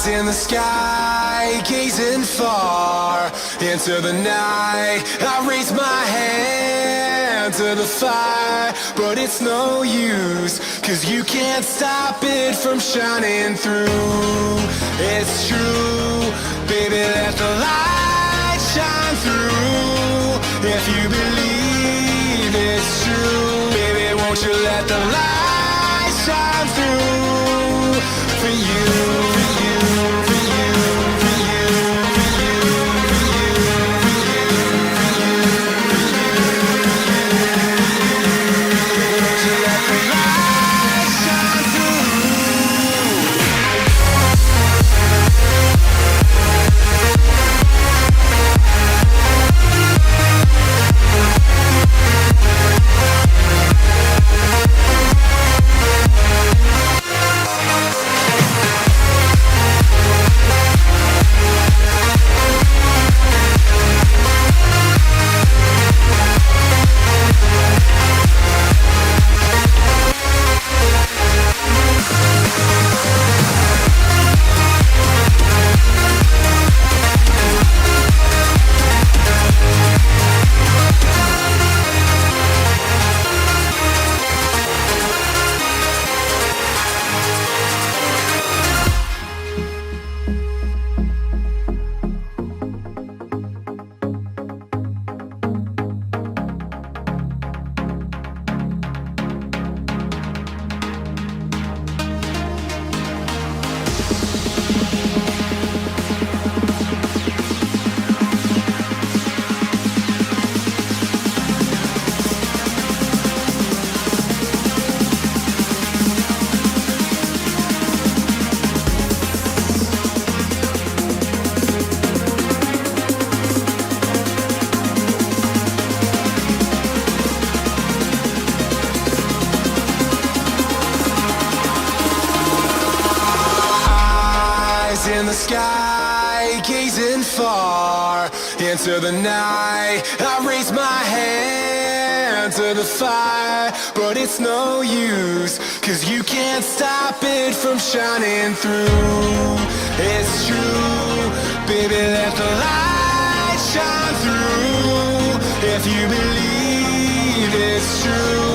in the sky, gazing far into the night. I raise my hand to the fire, but it's no use, 'cause you can't stop it from shining through. It's true, baby, let the light shine through. If you believe it's true, baby, won't you let the light shine through for you, for you, for you, for you, for you, for you, for you, for you, for you. Won't you let the light shine through? In the sky, gazing far into the night. I raise my hand to the fire, but it's no use, 'cause you can't stop it from shining through. It's true, baby, let the light shine through. If you believe it's true,